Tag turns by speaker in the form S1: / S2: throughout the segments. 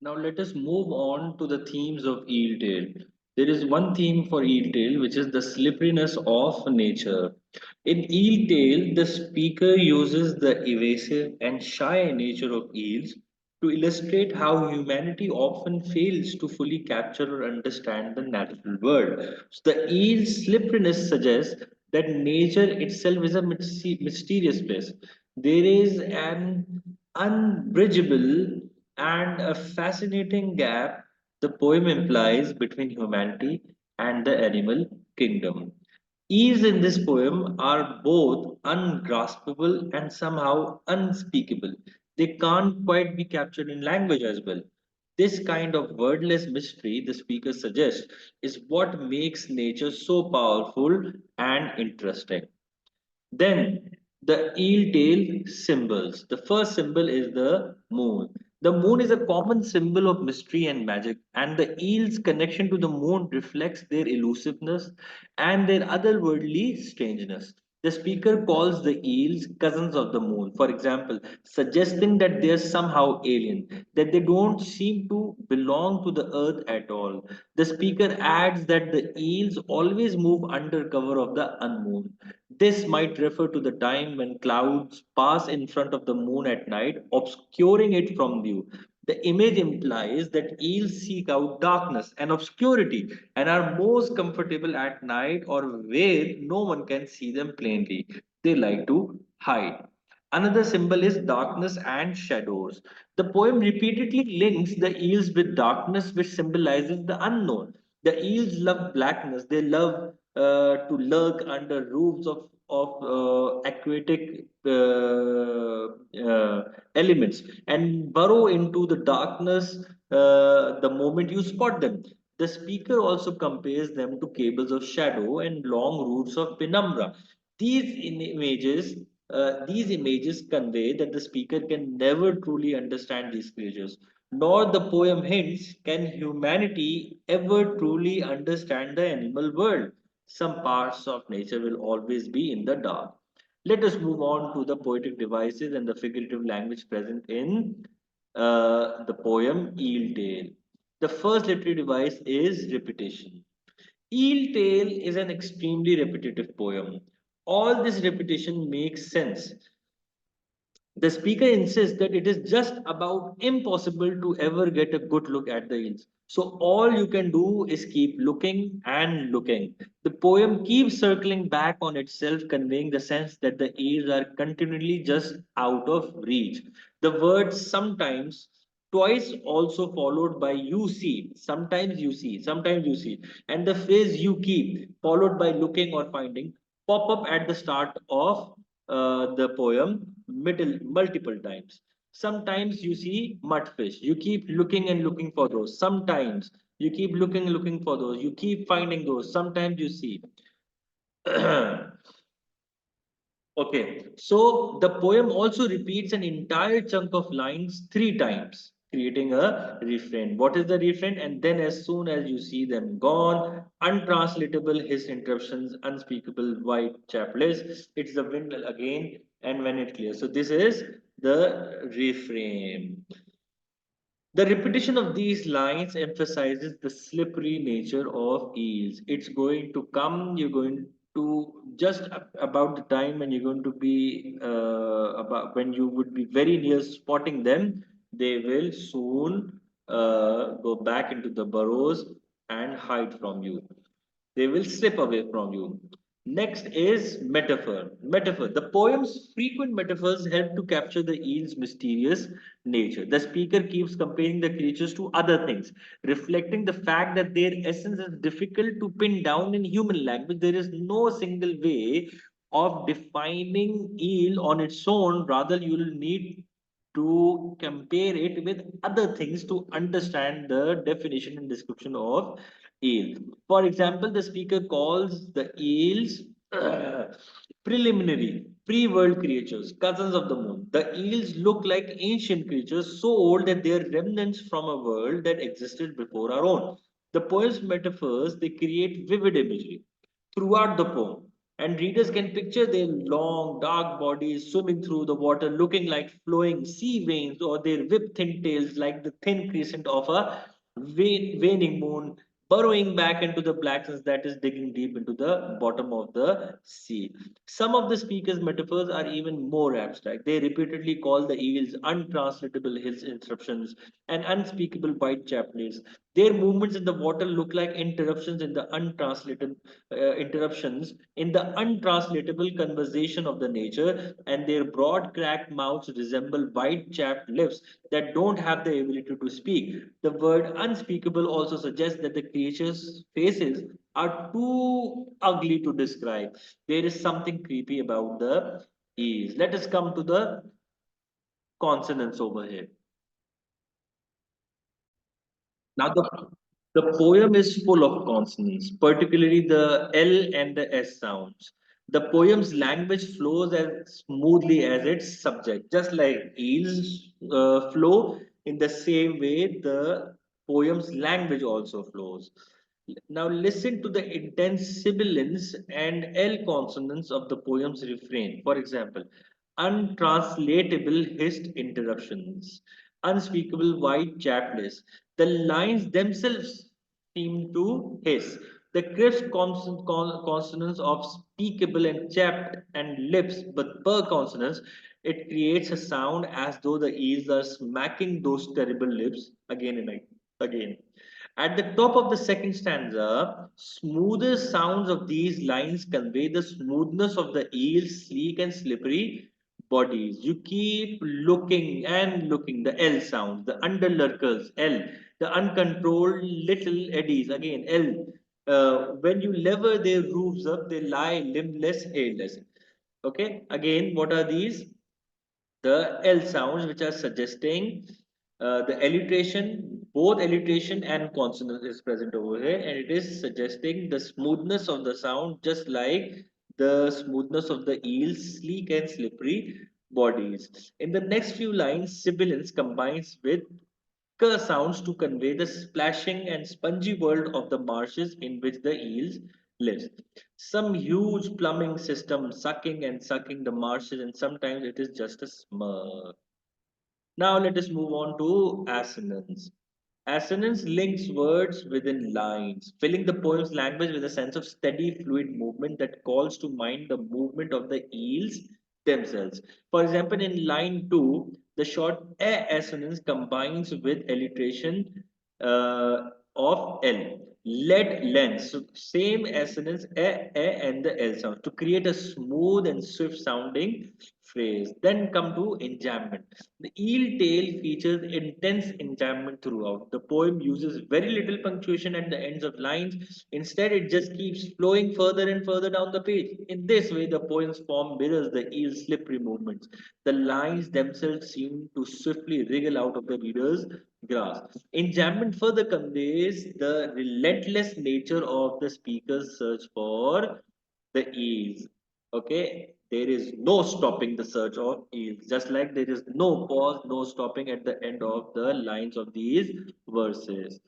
S1: Now let us move on to the themes of Eel Tail. There is one theme for Eel Tail, which is the slipperiness of nature. In Eel Tail, the speaker uses the evasive and shy nature of eels to illustrate how humanity often fails to fully capture or understand the natural world. So the eel's slipperiness suggests that nature itself is a mysterious place. There is an unbridgeable and a fascinating gap the poem implies between humanity and the animal kingdom. Eels in this poem are both ungraspable and somehow unspeakable. They can't quite be captured in language as well. This kind of wordless mystery, the speaker suggests, is what makes nature so powerful and interesting. Then the eel tail symbols. The first symbol is the moon. The moon is a common symbol of mystery and magic, and the eel's connection to the moon reflects their elusiveness and their otherworldly strangeness. The speaker calls the eels cousins of the moon, for example, suggesting that they are somehow alien, that they don't seem to belong to the earth at all. The speaker adds that the eels always move under cover of the unmoon. This might refer to the time when clouds pass in front of the moon at night, obscuring it from view. The image implies that eels seek out darkness and obscurity and are most comfortable at night or where no one can see them plainly. They like to hide. Another symbol is darkness and shadows. The poem repeatedly links the eels with darkness, which symbolizes the unknown. The eels love blackness. They love to lurk under roofs of aquatic elements and burrow into the darkness the moment you spot them. The speaker also compares them to cables of shadow and long routes of penumbra. These images convey that the speaker can never truly understand these creatures, nor the poem hints can humanity ever truly understand the animal world. Some parts of nature will always be in the dark. Let us move on to the poetic devices and the figurative language present in the poem Eel Tale. The first literary device is repetition. Eel Tale is an extremely repetitive poem. All this repetition makes sense. The speaker insists that it is just about impossible to ever get a good look at the eels. So all you can do is keep looking and looking. The poem keeps circling back on itself, conveying the sense that the eels are continually just out of reach. The word sometimes, twice also followed by you see, sometimes you see, and the phrase you keep, followed by looking or finding, pop up at the start of the poem multiple times. Sometimes you see mudfish. You keep looking and looking for those. Sometimes you keep looking and looking for those. You keep finding those. Sometimes you see. Okay, so the poem also repeats an entire chunk of lines three times, creating a refrain. What is the refrain? And then, as soon as you see them gone, untranslatable his interruptions, unspeakable white chaplets, it's the wind again, and when it clears. So, this is the refrain. The repetition of these lines emphasizes the slippery nature of eels. It's going to come, you're going to just about the time when you're going to be about when you would be very near spotting them, they will soon go back into the burrows and hide from you. They will slip away from you. Next is metaphor. Metaphor. The poem's frequent metaphors help to capture the eel's mysterious nature. The speaker keeps comparing the creatures to other things, reflecting the fact that their essence is difficult to pin down in human language. There is no single way of defining eel on its own. Rather, you will need to compare it with other things to understand the definition and description of eel. For example, the speaker calls the eels preliminary, pre-world creatures, cousins of the moon. The eels look like ancient creatures so old that they are remnants from a world that existed before our own. The poem's metaphors, they create vivid imagery throughout the poem, And readers can picture their long, dark bodies swimming through the water, looking like flowing sea veins, or their whip thin tails like the thin crescent of a waning moon, burrowing back into the blackness that is digging deep into the bottom of the sea. Some of the speaker's metaphors are even more abstract. They repeatedly call the eels untranslatable hills interruptions and unspeakable white chaplets. Their movements in the water look like interruptions in the untranslatable conversation of the nature, and their broad cracked mouths resemble white chapped lips that don't have the ability to speak. The word unspeakable also suggests that the creature's faces are too ugly to describe. There is something creepy about the ease. Let us come to the consonants over here. Now, the poem is full of consonants, particularly the L and the S sounds. The poem's language flows as smoothly as its subject, just like eels flow. In the same way, the poem's language also flows. Now, listen to the intense sibilants and L consonants of the poem's refrain. For example, untranslatable hissed interruptions, unspeakable white chapless. The lines themselves seem to hiss. The crisp consonants of speakable and chapped and lips, but per consonants, it creates a sound as though the ears are smacking those terrible lips again and again. At the top of the second stanza, smoother sounds of these lines convey the smoothness of the eel's sleek and slippery bodies. You keep looking and looking. The L sound, the underlurkers, L, the uncontrolled little eddies, again, L. When you lever their roofs up, they lie limbless, hairless. Okay, again, what are these? The L sounds, which are suggesting the alliteration, both alliteration and consonant is present over here, and it is suggesting the smoothness of the sound, just like the smoothness of the eel's sleek and slippery bodies. In the next few lines, sibilance combines with k sounds to convey the splashing and spongy world of the marshes in which the eels live. Some huge plumbing system sucking and sucking the marshes, and sometimes it is just a smirk. Now let us move on to assonance. Assonance links words within lines, filling the poem's language with a sense of steady, fluid movement that calls to mind the movement of the eels themselves. For example, in line 2, the short a assonance combines with alliteration of L. Lead lens, so same assonance and the L sound to create a smooth and swift sounding phrase. Then come to enjambment. The eel tail features intense enjambment throughout. The poem uses very little punctuation at the ends of lines. Instead, it just keeps flowing further and further down the page. In this way, the poem's form mirrors the eel's slippery movements. The lines themselves seem to swiftly wriggle out of the reader's grasp. Enjambment further conveys the relentless nature of the speaker's search for the eels. Okay, there is no stopping the search of eels, just like there is no pause, no stopping at the end of the lines of these verses.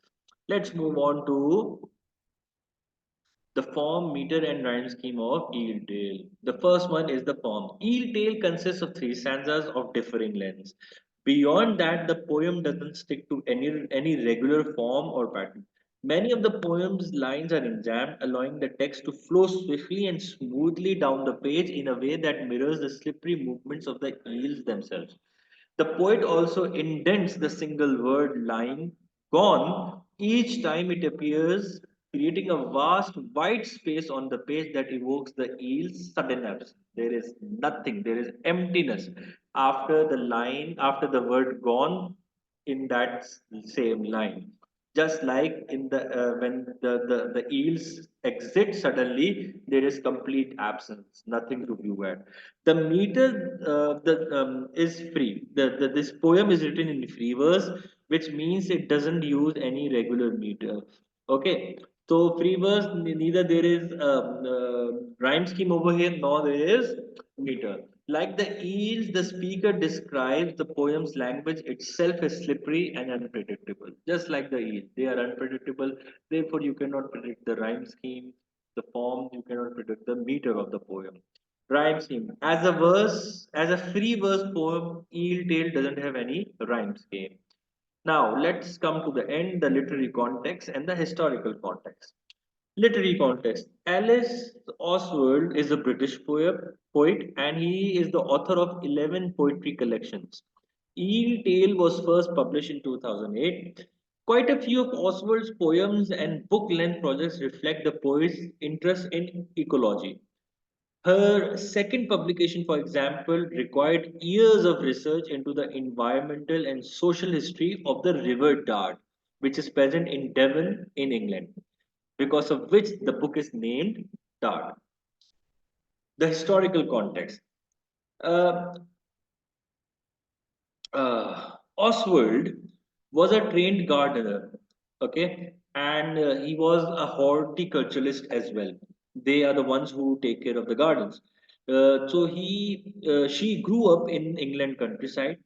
S1: Let's move on to the form, meter, and rhyme scheme of Eel Tail. The first one is the form. Eel Tail consists of three stanzas of differing lengths. Beyond that, the poem doesn't stick to any regular form or pattern. Many of the poem's lines are enjambed, allowing the text to flow swiftly and smoothly down the page in a way that mirrors the slippery movements of the eels themselves. The poet also indents the single word line gone each time it appears, creating a vast white space on the page that evokes the eel's sudden absence. There is nothing, there is emptiness after the line, after the word gone in that same line. Just like in the when the eels exit suddenly, there is complete absence, nothing to view at. The meter is free. This poem is written in free verse, which means it doesn't use any regular meter. Okay, so free verse, neither there is rhyme scheme over here, nor there is meter. Like the eels, the speaker describes the poem's language itself as slippery and unpredictable. Just like the eels, they are unpredictable. Therefore, you cannot predict the rhyme scheme. The form you cannot predict the meter of the poem. Rhyme scheme. As a verse, as a free verse poem, Eel Tale doesn't have any rhyme scheme. Now let's come to the end, the literary context and the historical context. Literary context. Alice Oswald is a British poet and he is the author of 11 poetry collections. Eel Tale was first published in 2008. Quite a few of Oswald's poems and book length projects reflect the poet's interest in ecology. Her second publication, for example, required years of research into the environmental and social history of the River Dart, which is present in Devon in England, because of which the book is named Dart. The historical context. Uh, Oswald was a trained gardener, okay, and he was a horticulturalist as well. They are the ones who take care of the gardens. She grew up in England countryside,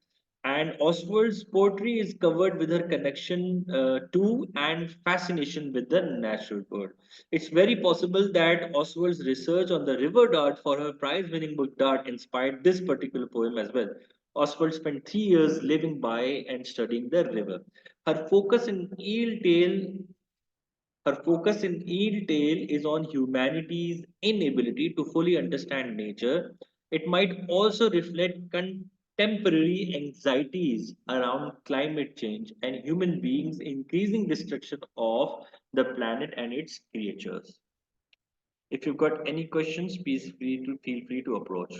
S1: and Oswald's poetry is covered with her connection to and fascination with the natural world. It's very possible that Oswald's research on the river dart for her prize-winning book Dart inspired this particular poem as well. Oswald spent 3 years living by and studying the river. Her focus in Eel Tale Her focus in Eel Tale is on humanity's inability to fully understand nature. It might also reflect contemporary anxieties around climate change and human beings' increasing destruction of the planet and its creatures. If you've got any questions, please feel free to approach.